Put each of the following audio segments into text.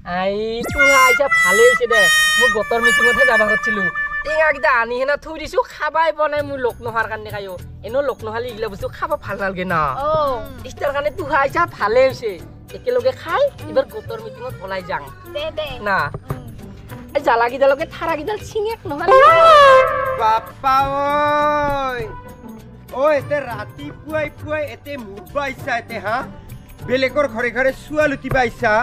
আই তুই আইছা ভালে হইছে দে মই গতৰ মিটিংতে যাবা হচ্ছিলো টেঙা কিটা আনি হেনা থৈ দিছো খাবাই বনাই মই লোক নহাৰ কাৰণে খাইও এনো লোক নহালি ইগলা বস্তু খাবা ভাল নালগে না ইষ্টাৰ কাৰণে তুই আইছা ভালে হইছে একেলগে খাই এবাৰ গতৰ মিটিংত পলাই যাং দে না এই জালা কিডালকে থাৰা কিডাল ছিঙেক নহালি বাপ্পা ঐ এতে ৰাতিপুৱাই পুৱাই এতে মুবাইছা এতে হা বেলেগৰ ঘৰে ঘৰে চুৱা লুটিবা আহিছা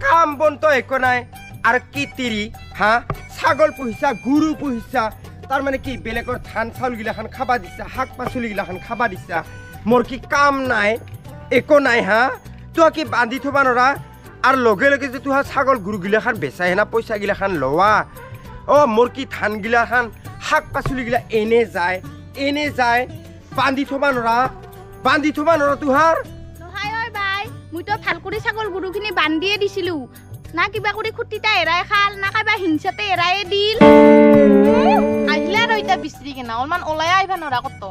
কাম বন্ত একো নাই আৰু কি তিৰি হা ছাগল পুহিছা গুৰু পুহিছা তাৰ মানে কি বেলেগৰ ধান চাউল গিলাখান খাবা দিছা শাক পাচলি গিলাখান খাবা দিছা মোৰ কি কাম নাই একো নাই হা তই কি বান্ধি থবা নৰা আৰু লগে লগে যে তুহা ছাগল গুৰু গিলাখান বেচাই হেনা পইচা গিলাখান লোৱা মোৰ কি ধান গিলাখান শাক পাচলি গিলা এনে যায় বান্ধি থবা নৰা তুহাৰ নহয় ঐ বাই মই তো ভাল কৰি ছাগল গুৰুখিনি বান্ধিয়ে দিছিলো না কিবা কৰি খুটিটা এৰাই খাল না কাবা হিংসাতে এৰাই দিল আহিলা আৰু এতিয়া বিচৰি কিনা অলমান ওলাই আহিবা নৰা কত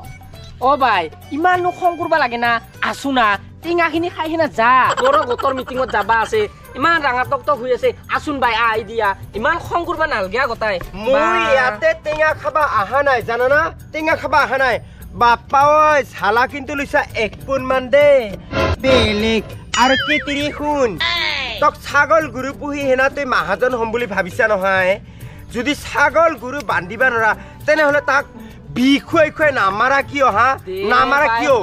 বাই ইমাননো খং কৰবা লাগে না আছো না টেঙাখিনি খাই হেনা যা মোৰো গতৰ মিটিঙত যাবা আছে ইমান ৰাঙা টক হৈ আছে আছোন বাই আই দিয়া ইমান খং কৰবা নালগে গতাই মই ইয়াতে টেঙা খাবা আহা নাই জানানা টেঙা খাবা আহা নাই বাপ্পা ঐ ঝালা কিন্তু লৈছা 1 পোন মান দে বেলেগ আৰু কি তিৰি শুন তক ছাগল গুৰু পুহি হেনা তই মাহাজন হম বুলি ভাবিছা নহয় যদি ছাগল গুৰু বান্ধিবা নৰা তেনেহলে তাক খুৱাই নামাৰা কিয় হা নামাৰা কিয়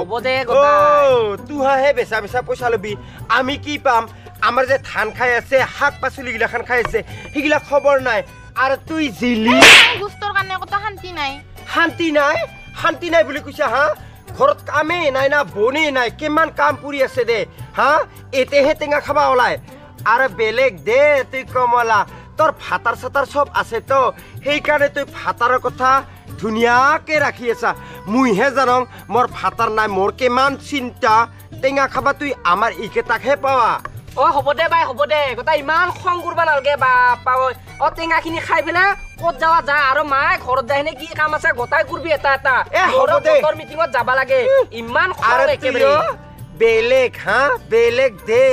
তুহাহে বেচা পইচা লবি আমি কি পাম আমাৰ যে ধান খাই আছে শাক পাচলি গিলাখান খাই আছে সেইগিলা খবৰ নাই আৰু তুই জিলি গুস্তৰ কাৰণে কত শান্তি নাই বুলি কৈছা হা ঘৰত কামেই নাই না বনেই নাই কিমান কাম পৰি আছে দে হা এতেহে টেঙা খাবা ওলাই আৰু বেলেগ দে তুই কমলা তোৰ ভাতাৰ চাতাৰ চব আছে তো সেইকাৰণে তুই ভাতাৰৰ কথা ধুনীয়াকে ৰাখি আছা মুইহে জানং মোৰ ভাতাৰ নাই মোৰ কিমান চিন্তা টেঙা খাবা তুই আমাৰ ইকেটাকহে পাৱা হ'ব দে বাই হ'ব দে গতা ইমান খং কৰবা নালগে বাপ্পা ঐ টেঙাখিনি খাই পেলাই ক'ত যাৱা যা আৰু মায়ে ঘৰত যায় নে কি কাম আছে গতাই কৰবি এটা হ'ব দে গতৰ মিটিঙত যাবা লাগে ইমান খং একেবাৰে বেলেগ দে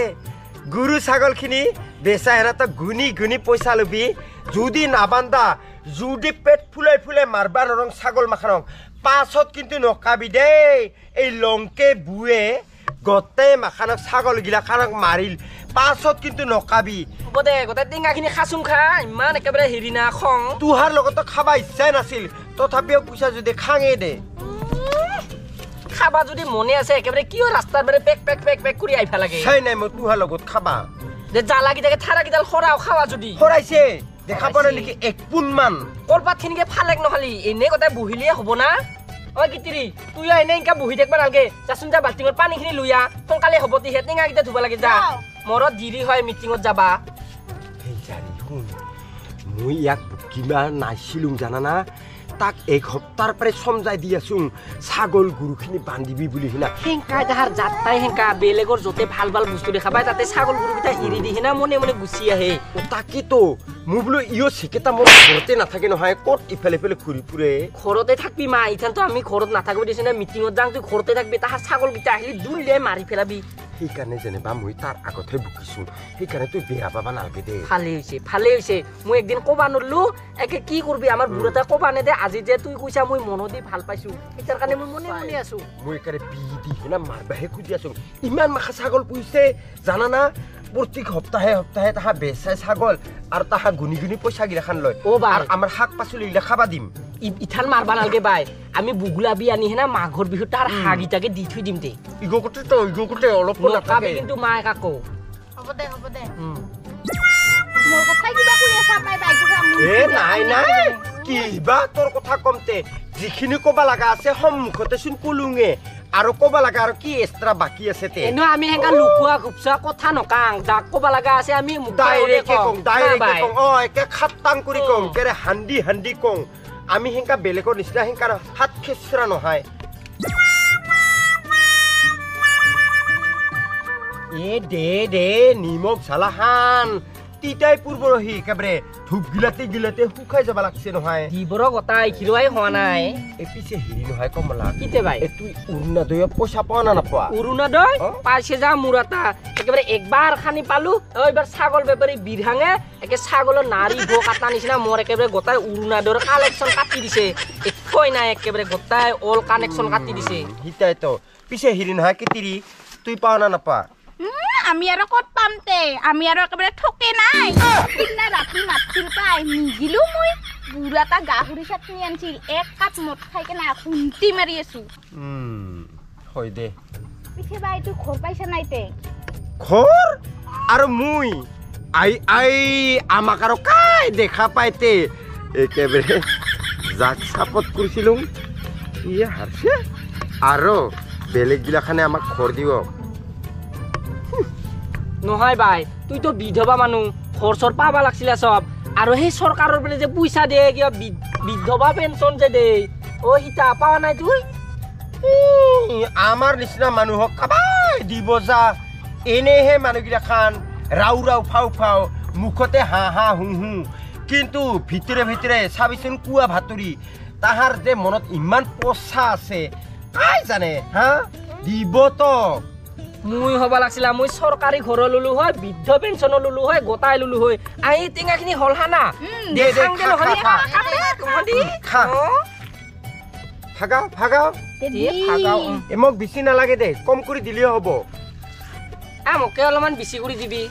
গুৰু ছাগলখিনি বেচা হেনা তই গুনি পইচা লবি যদি নাবান্ধা যদি পেট ফুলাই মাৰবা নৰং ছাগল মাখানক পাছত কিন্তু নকাবি দেই এই লংকে বুৱে গতেই মাখানক ছাগল গিলাখানক মাৰিল পাছত কিন্তু নকাবি হ'ব দে গতাই টেঙাখিনি খাচুং খা ইমান একেবাৰে হেৰি না খং তুহাৰ লগতো খাবা ইচ্ছাই নাছিল তথাপিও পইচা যদি খাঙে দে খাবা যদি মনে আছে একেবাৰে কিয় ৰাস্তাৰ বাৰে পেক কৰি আহিবা লাগে চাই নাই মই তুহাৰ লগত খাবা যে জালা কিটাকে থাৰা কিডাল খৰাও খাৱা যদি খৰাইছে দেখা পালে নেকি 1 পোন মান কলপাতখিনিকে ফালেক নখালি এনে গতাই বহিলিয়ে হ'ব না ঐ কিতিৰি তুই এনে ইনকা বহি থাকবা নালগে যাচোন যা বাল্টিঙৰ পানীখিনি লুয়া সোনকালে হ'ব তিহে টেঙা কিটা ধুবা লাগে যা মৰত দেৰি হয় মিটিঙত যাবা মই ইয়াক কিবা নাছিলো জানানা তাক 1 সপ্তাহৰ পৰে সমজাই দি আছোং ছাগল গুৰুখিনি বান্ধিবি বুলি হিনা হেংকা যাহাৰ যাত্ৰাই হেংকা বেলেগৰ যতে ভাল বস্তু দেখাবাই তাতে ছাগল গুৰুকিটা হিৰি দি হিনা মনে গুচি আহে তাকেতো মোৰ বোলো ইয়ো চিকেটা মোৰ ঘৰতে নাথাকে নহয় ক'ত ইফালে ঘূৰি ফুৰে ঘৰতে থাকবি মা ইথানতো আমি ঘৰত নাথাকব দিছ না মিটিঙত যাং তুই ঘৰতে থাকবি তাহাৰ ছাগল কিটা আহিলি দুলিয়াই মাৰি পেলাবি সেইকাৰণে যেনিবা মই তাৰ আগতহে বুকিছো সেইকাৰণে তুই বেয়া পাবা নালগে দে ভালে হৈছে মই একদিন কবা নৰলো একে কি কৰবি আমাৰ বুঢ়াটা কবা নেদে আজি যে তুই কৈছা মই মন দি ভাল পাইছো এটাৰ কাৰণে মই মনে আছো মই একেবাৰে বিধি হেনা মাৰবাহে খুজি আছো ইমান মাখা ছাগল পুহিছে জানানা প্ৰত্যেক সপ্তাহে তাহা বেচাই ছাগল আৰু তাহা গুনি পইচা গিলাখান লয় আৰু আমাৰ শাক পাচলি গিলা খাবা দিম ইথান মাৰবা নালগে বাই আমি বুগুলাবি আনি হেনা মাঘৰ বিহু তাৰ হাগিটাকে দি থৈ দিম দে ইগোকতে অলপ নাথাকে কিন্তু মায়ে কাকো হ'ব দে মোৰ কথা কিবা কৈ আছা পাই বাইটো নাই কিবা তোৰ কথা কমতে যিখিনি কবা লাগা আছে সন্মুখতে চোন কলুঙে আৰু কবা লাগা আৰু কি এক্সট্ৰা বাকি আছে তে এনো আমি হেঙ্গা লুকুয়া খুবসা কথা নকাং যাক কবা লাগা আছে আমি ডাইৰেক্ট কং একে খাটাং কৰি কং কেৰে হান্দি কং আমি হেঙ্গা বেলেগৰ নিচিনা হেঙ্গা হাত খেচৰা নহয় দে নিমখ ঝালাহান তিতাই পূৰ্বৰহি একেবাৰে ধূপ গিলাতে শুকাই যাব লাগছে নহয় দিবৰ গতাই খিৰুৱাই হোৱা নাই এই পিছে হেৰি নহয় কমলা কিতে বাই তুই অৰুণোদয় পইচা পোৱা না নাপোৱা অৰুণোদয় পাইছে যা মোৰ এটা একেবাৰে একবাৰ খানি পালো এইবাৰ ছাগল বেপাৰী বিৰহাঙে একে ছাগলৰ নাৰী ভোগ কাটা নিচিনা মোৰ একেবাৰে গোটাই অৰুণোদয়ৰ কালেকশ্যন কাটি দিছে একোই নাই একেবাৰে গোটাই অল কানেকশ্যন কাটি দিছে হিতাইতো পিছে হেৰি নহয় কিতিৰি তুই পাও না নাপা আমি আৰু ক'ত পাম তে আমি আৰু একেবাৰে ঠকে নাই সিদিনা ৰাতি মাতিছিল পাই নিদিলো মই বুঢ়া এটা গাহৰি চাটনি আনিছিল এক কাপ মদ খাই কেনে খুন্তি মাৰি আছো হয় দে পিছে বাই তুই ঘৰ পাইছা নাই তে ঘৰ আৰু মুই আই আমাক আৰু কাই দেখা পাইতে একেবাৰে যাক চাপত কৰিছিলো ইয়ে হাৰছে আৰু বেলেগ বিলাখানে আমাক ঘৰ দিব নহয় বাই তুইতো বিধৱা মানুহ ঘৰ চৰ পাবা লাগছিলে চব আৰু সেই চৰকাৰৰ পৰা যে পইচা দিয়ে কিবা বিধৱা পেঞ্চন যে দে অ সীতা পাৱা নাই তুই আমাৰ নিচিনা মানুহক কাবাই দিব যা এনেহে মানুহগিলাখান ৰাউ ফাউ মুখতে হা হু কিন্তু ভিতৰে চাবিচোন কুয়া ভাতুৰি তাহাৰ যে মনত ইমান পচা আছে কাই জানে হা দিব তো মুই হব লাগছিলা মুই চৰকাৰী ঘৰ ললো হয় বৃদ্ধ পেঞ্চন ললো হয় গোটাই ললো হয় আহি টেঙাখিনি হল হানা দে খা ভাগাও মোক বেছি নালাগে দে কম কৰি দিলেও হ'ব মোকে অলপমান বেছি কৰি দিবি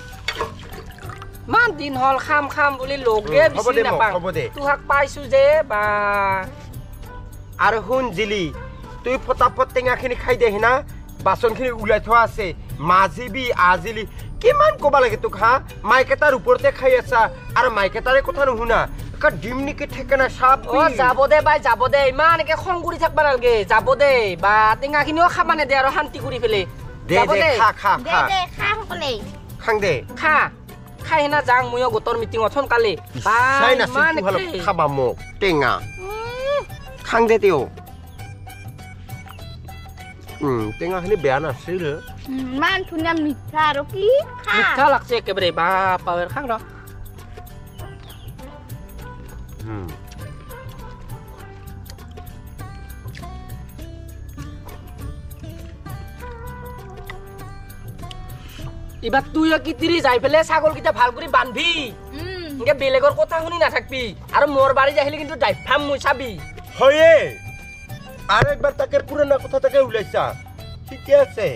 ইমান দিন হল খাম বুলি লগে বেছি নাপাওঁ তোহাক পাইছো যে বা আৰু শুন জিলি তুই ফটাফট টেঙাখিনি খাই দে না বাচনখিনি ওলাই থোৱা আছে মাজিবি আজিলি কিমান ক'বা লাগে তোক হা মাইকেটাৰ ওপৰতে খাই আছা আৰু মাইকেটাৰে কথা নুশুনা ডিম নিকে থাকে না চাপ যাব দে বাই যাব দে ইমান একে খং কৰি থাকবা নালগে যাব দে বা টেঙাখিনিও খাবা নেদে আৰু শান্তি কৰি পেলে খাং দে খাই হেনা যাং ময়ো গোটৰ মিটিঙত সোনকালে খাবা মোক টেঙা খাং দে তেও টেঙাখিনি বেয়া নাছিল ইমান ধুনীয়া মিঠা আৰু কি মিঠা লাগছে একেবাৰে বা পাৱাৰ খাং ৰ এবার তুই কিতিরি যাই ফেলে ছাগল কিটা ভাল করে বান্ধবি এনকে বেলেগর কথা শুনি নাথাকবি আর মোর বাড়ি যাইলে কিন্তু ডাইফাম মুই চাবি হয়ে আর একবার তাকে পুরানা কথা তাকে উলাইছা ঠিকই আছে